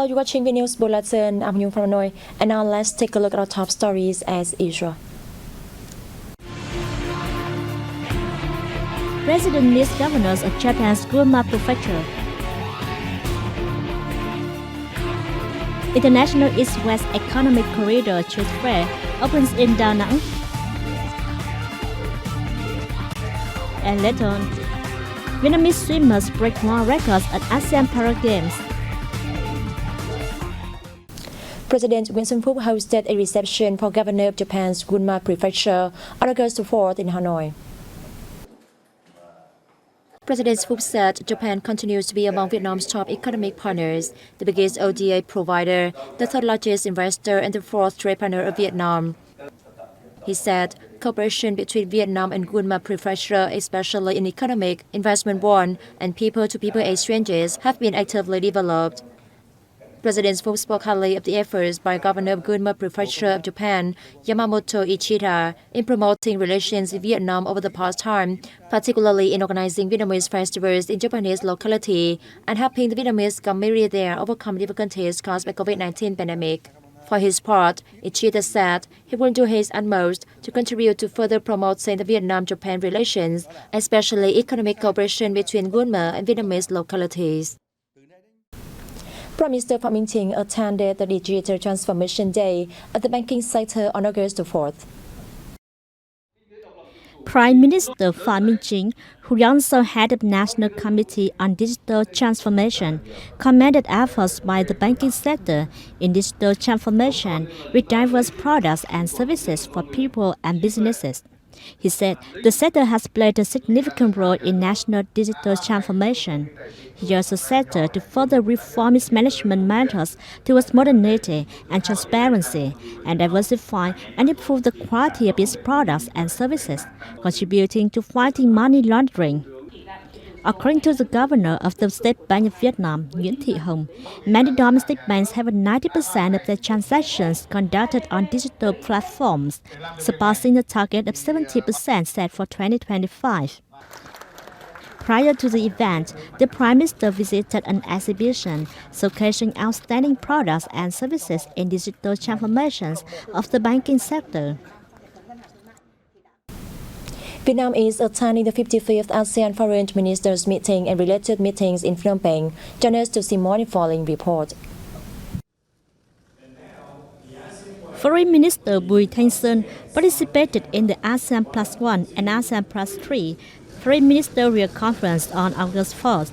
Hello, you're watching Vnews Bulletin. I'm Nhung from Hanoi, and now let's take a look at our top stories as usual. President meets governors of Japan's Granma Prefecture. International East-West Economic Corridor Trade Fair opens in Da Nang. And later on, Vietnamese swimmers break more records at ASEAN Para Games. President Nguyễn Xuân Phúc hosted a reception for Governor of Japan's Granma Prefecture on August 4th in Hanoi. President Phúc said Japan continues to be among Vietnam's top economic partners, the biggest ODA provider, the third largest investor, and the fourth trade partner of Vietnam. He said cooperation between Vietnam and Granma Prefecture, especially in economic, investment bond, and people-to-people exchanges, have been actively developed. President Phúc spoke highly of the efforts by Governor of Granma Prefecture of Japan, Yamamoto Ichida, in promoting relations with Vietnam over the past time, particularly in organizing Vietnamese festivals in Japanese locality and helping the Vietnamese community there overcome difficulties caused by COVID-19 pandemic. For his part, Ichida said he will do his utmost to contribute to further promoting the Vietnam-Japan relations, especially economic cooperation between Granma and Vietnamese localities. Prime Minister Phạm Minh Chính attended the Digital Transformation Day at the banking sector on August 4th. Prime Minister Phạm Minh Chính, who also head of National Committee on Digital Transformation, commended efforts by the banking sector in digital transformation with diverse products and services for people and businesses. He said the sector has played a significant role in national digital transformation. He also said to further reform its management methods towards modernity and transparency and diversify and improve the quality of its products and services, contributing to fighting money laundering. According to the governor of the State Bank of Vietnam, Nguyễn Thị Hồng, many domestic banks have 90% of their transactions conducted on digital platforms, surpassing the target of 70% set for 2025. Prior to the event, the Prime Minister visited an exhibition showcasing outstanding products and services in digital transformations of the banking sector. Vietnam is attending the 55th ASEAN Foreign Ministers meeting and related meetings in Phnom Penh. Join us to see more in the following report. Foreign Minister Bùi Thanh Sơn participated in the ASEAN Plus One and ASEAN Plus Three Foreign Ministerial Conference on August 4th.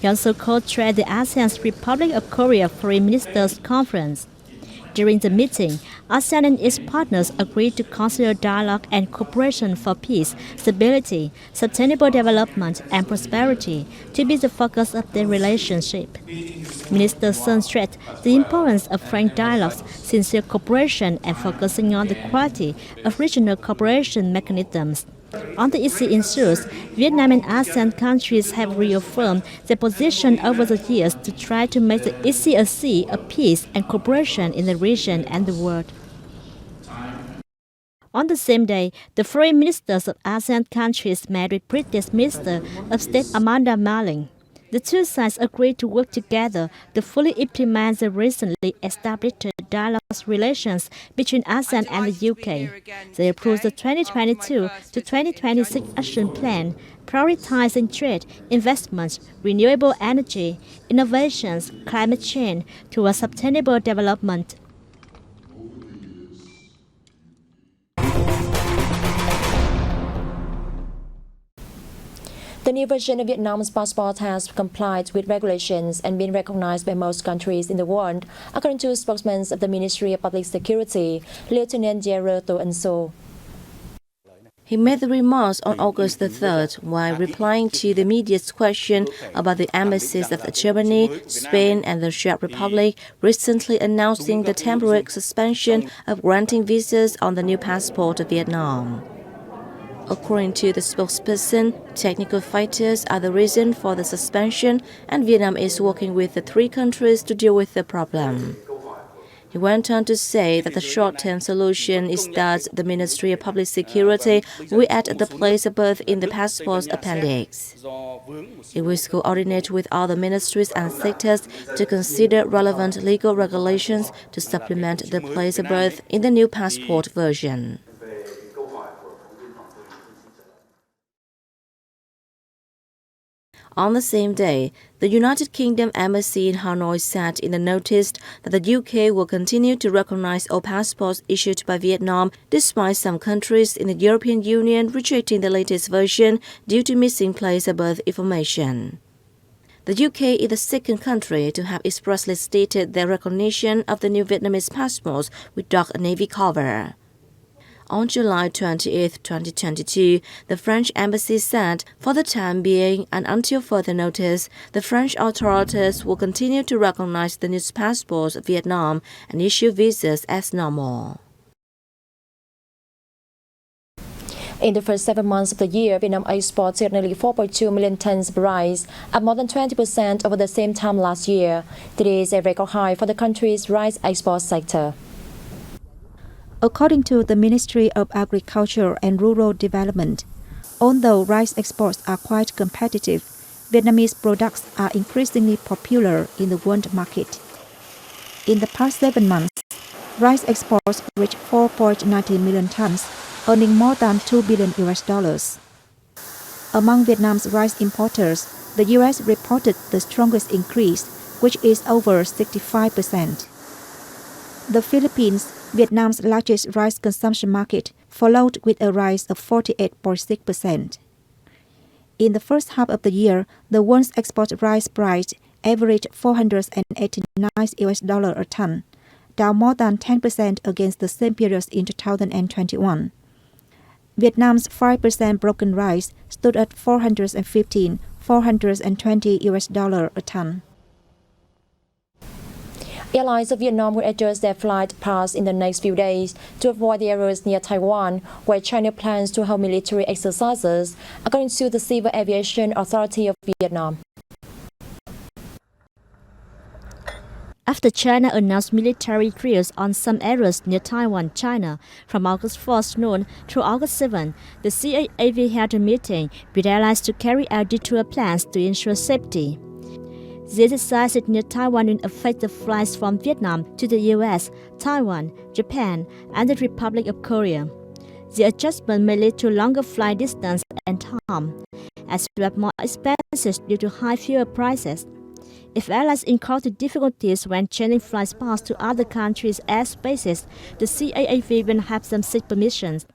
He also co-chaired the ASEAN's Republic of Korea Foreign Ministers Conference. During the meeting, ASEAN and its partners agreed to consider dialogue and cooperation for peace, stability, sustainable development, and prosperity to be the focus of their relationship. Minister Sơn stressed the importance of frank dialogues, sincere cooperation, and focusing on the quality of regional cooperation mechanisms. On the issues, Vietnam and ASEAN countries have reaffirmed their position over the years to try to make the EC a sea of peace and cooperation in the region and the world. On the same day, the foreign ministers of ASEAN countries met with British Minister of State Amanda Malling. The two sides agreed to work together to fully implement the recently established dialogue relations between ASEAN and the UK. They approved the 2022 to 2026 action plan, prioritizing trade, investments, renewable energy, innovations, climate change towards sustainable development. The new version of Vietnam's passport has complied with regulations and been recognized by most countries in the world, according to spokesman of the Ministry of Public Security, Lieutenant General To Ân Sô. He made the remarks on August the 3rd while replying to the media's question about the embassies of Germany, Spain, and the Czech Republic recently announcing the temporary suspension of granting visas on the new passport of Vietnam. According to the spokesperson, technical factors are the reason for the suspension, and Vietnam is working with the three countries to deal with the problem. He went on to say that the short-term solution is that the Ministry of Public Security will add the place of birth in the passport's appendix. It will coordinate with other ministries and sectors to consider relevant legal regulations to supplement the place of birth in the new passport version. On the same day, the United Kingdom Embassy in Hanoi said in a notice that the UK will continue to recognize all passports issued by Vietnam, despite some countries in the European Union rejecting the latest version due to missing place of birth information. The UK is the second country to have expressly stated their recognition of the new Vietnamese passports with dark navy cover. On July 28, 2022, the French embassy said, for the time being and until further notice, the French authorities will continue to recognize the new passports of Vietnam and issue visas as normal. In the first 7 months of the year, Vietnam exported nearly 4.2 million tons of rice, up more than 20% over the same time last year. This is a record high for the country's rice export sector. According to the Ministry of Agriculture and Rural Development, although rice exports are quite competitive, Vietnamese products are increasingly popular in the world market. In the past 7 months, rice exports reached 4.90 million tons, earning more than $2 billion. Among Vietnam's rice importers, the U.S. reported the strongest increase, which is over 65%. The Philippines, Vietnam's largest rice consumption market, followed with a rise of 48.6%. In the first half of the year, the world's export rice price averaged $489 a ton, down more than 10% against the same period in 2021. Vietnam's 5% broken rice stood at $420 a ton. Airlines of Vietnam will adjust their flight paths in the next few days to avoid the areas near Taiwan, where China plans to hold military exercises, according to the Civil Aviation Authority of Vietnam. After China announced military drills on some areas near Taiwan, China, from August 4th noon through August 7, the CAAV held a meeting with airlines to carry out detour plans to ensure safety. The exercises near Taiwan will affect the flights from Vietnam to the US, Taiwan, Japan, and the Republic of Korea. The adjustment may lead to longer flight distance and time, as well as more expenses due to high fuel prices. If airlines encounter difficulties when changing flight paths to other countries' airspaces, the CAAV will have them seek permissions.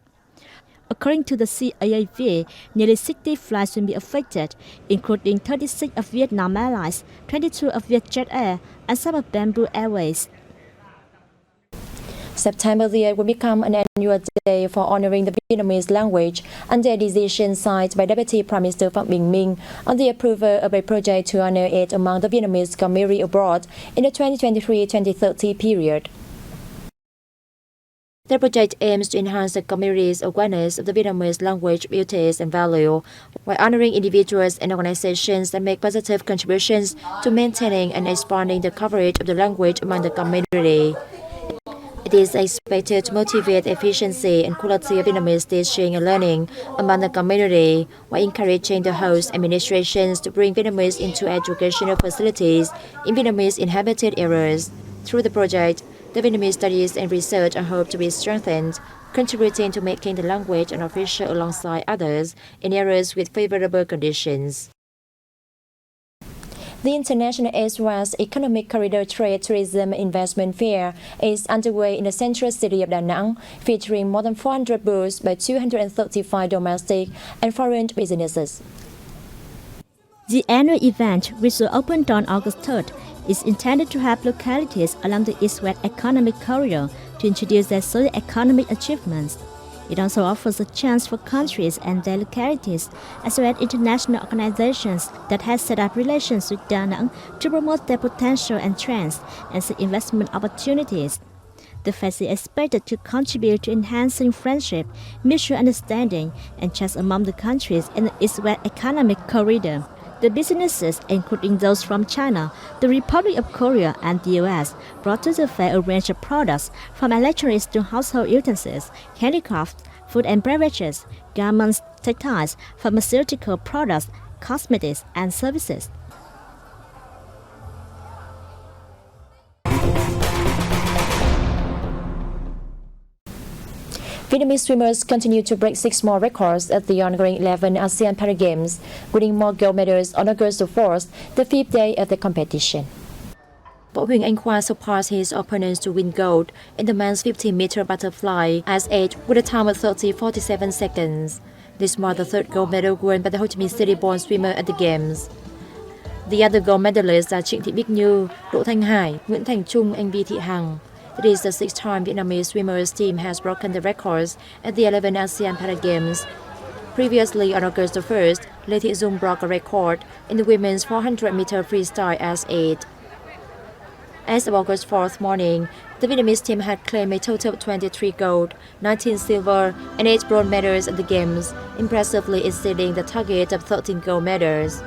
According to the CAAV, nearly 60 flights will be affected, including 36 of Vietnam Airlines, 22 of Vietjet Air, and some of Bamboo Airways. September the 8th will become an annual day for honoring the Vietnamese language under a decision signed by Deputy Prime Minister Phạm Bình Minh on the approval of a project to honor it among the Vietnamese community abroad in the 2023-2030 period. The project aims to enhance the community's awareness of the Vietnamese language, beauties, and value, while honoring individuals and organizations that make positive contributions to maintaining and expanding the coverage of the language among the community. It is expected to motivate efficiency and quality of Vietnamese teaching and learning among the community, while encouraging the host administrations to bring Vietnamese into educational facilities in Vietnamese inhabited areas. Through the project, the Vietnamese studies and research are hoped to be strengthened, contributing to making the language an official alongside others in areas with favorable conditions. The International East-West Economic Corridor Trade, Tourism, and Investment Fair is underway in the central city of Da Nang, featuring more than 400 booths by 235 domestic and foreign businesses. The annual event, which will open on August 3rd, is intended to help localities along the East-West Economic Corridor to introduce their socio-economic achievements. It also offers a chance for countries and their localities, as well as international organizations that have set up relations with Da Nang to promote their potential and trends and seek investment opportunities. The festival is expected to contribute to enhancing friendship, mutual understanding, and trust among the countries in the East-West Economic Corridor. The businesses, including those from China, the Republic of Korea, and the US, brought to the fair a range of products from electronics to household utensils, handicrafts, food and beverages, garments, textiles, pharmaceutical products, cosmetics, and services. Vietnamese swimmers continue to break 6 more records at the ongoing 11 ASEAN Para Games, winning more gold medals on August 4th, the 5th day of the competition. Võ Huỳnh Anh Khoa surpassed his opponents to win gold in the men's 50-meter butterfly as age with a time of 30:47 seconds. This marked the third gold medal won by the Ho Chi Minh City-born swimmer at the Games. The other gold medalists are Trịnh Thị Bích Như, Đỗ Thanh Hải, Nguyễn Thành Trung, and Vi Thị Hằng. It is the 6th time Vietnamese swimmers team has broken the records at the 11 ASEAN Para Games. Previously, on August 1st, Lê Thị Dung broke a record in the women's 400-meter freestyle as 8. As of August 4th morning, the Vietnamese team had claimed a total of 23 gold, 19 silver, and 8 bronze medals at the Games, impressively exceeding the target of 13 gold medals.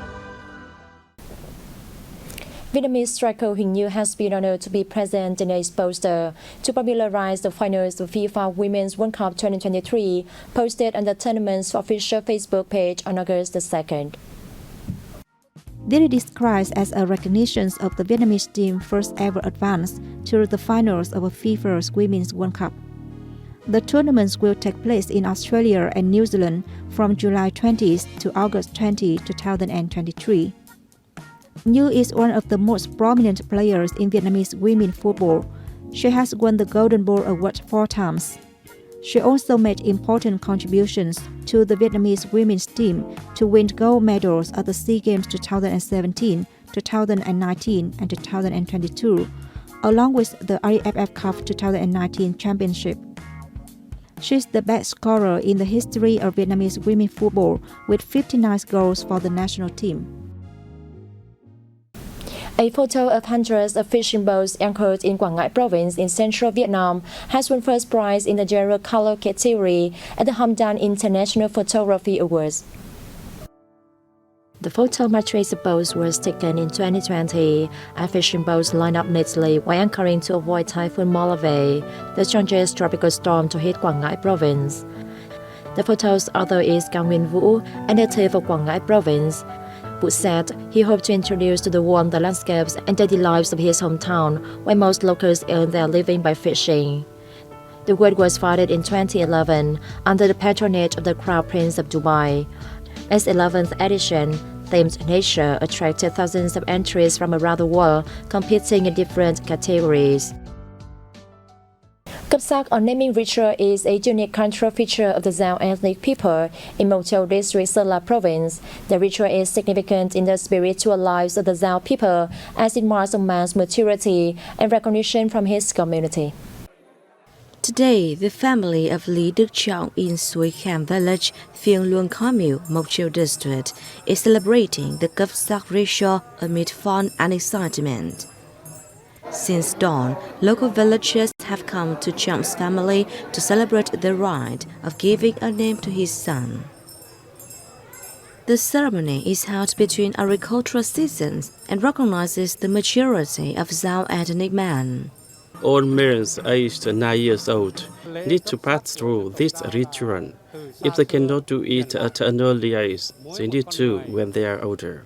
Vietnamese striker Huỳnh Như has been honored to be present in a poster to popularize the finals of FIFA Women's World Cup 2023, posted on the tournament's official Facebook page on August 2nd. This is described as a recognition of the Vietnamese team's first ever advance to the finals of a FIFA's Women's World Cup. The tournaments will take place in Australia and New Zealand from July 20th to August 20, 2023. Như is one of the most prominent players in Vietnamese women's football. She has won the Golden Ball Award 4 times. She also made important contributions to the Vietnamese women's team to win gold medals at the SEA Games 2017, 2019, and 2022, along with the AFF Cup 2019 championship. She's the best scorer in the history of Vietnamese women's football, with 59 goals for the national team. A photo of hundreds of fishing boats anchored in Quảng Ngãi province in central Vietnam has won first prize in the general color category at the Hamdan International Photography Awards. The photo portraits of boats was taken in 2020 as fishing boats lined up neatly while anchoring to avoid Typhoon Malave, the strongest tropical storm to hit Quảng Ngãi province. The photo's author is Cao Nguyên Vũ, a native of Quảng Ngãi province. Vũ said he hoped to introduce to the world the landscapes and daily lives of his hometown, where most locals earn their living by fishing. The work was founded in 2011 under the patronage of the Crown Prince of Dubai. Its 11th edition, themed Nature, attracted thousands of entries from around the world, competing in different categories. Cấp sắc or naming ritual is a unique cultural feature of the Dao ethnic people in Mộc Châu District, Sơn La Province. The ritual is significant in the spiritual lives of the Dao people as it marks a man's maturity and recognition from his community. Today, the family of Lý Đức Trọng in Suối Kham village, Phiêng Luông Commune, Mộc Châu District, is celebrating the Cấp sắc ritual amid fun and excitement. Since dawn, local villagers have come to Chong's family to celebrate the rite of giving a name to his son. The ceremony is held between agricultural seasons and recognizes the maturity of Dao ethnic man. All males aged 9 years old need to pass through this ritual. If they cannot do it at an early age, they need to when they are older.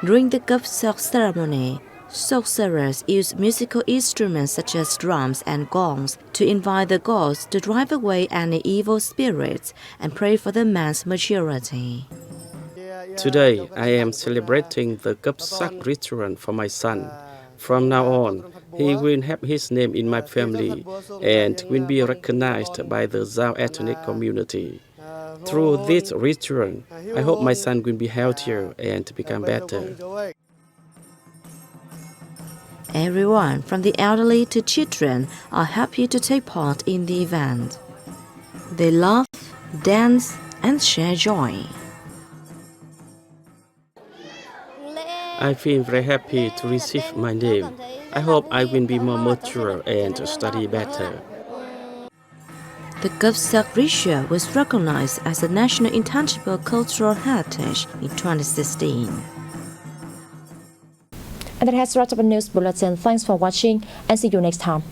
During the Cấp sắc ceremony, sorcerers use musical instruments such as drums and gongs to invite the gods to drive away any evil spirits and pray for the man's maturity. Today, I am celebrating the Cấp sắc ritual for my son. From now on, he will have his name in my family and will be recognized by the Dao ethnic community. Through this ritual, I hope my son will be healthier and become better. Everyone, from the elderly to children, are happy to take part in the event. They laugh, dance, and share joy. I feel very happy to receive my name. I hope I will be more mature and study better. The Gupsak ritual was recognized as a national intangible cultural heritage in 2016. And that has wrapped up the news bulletin. Thanks for watching and see you next time.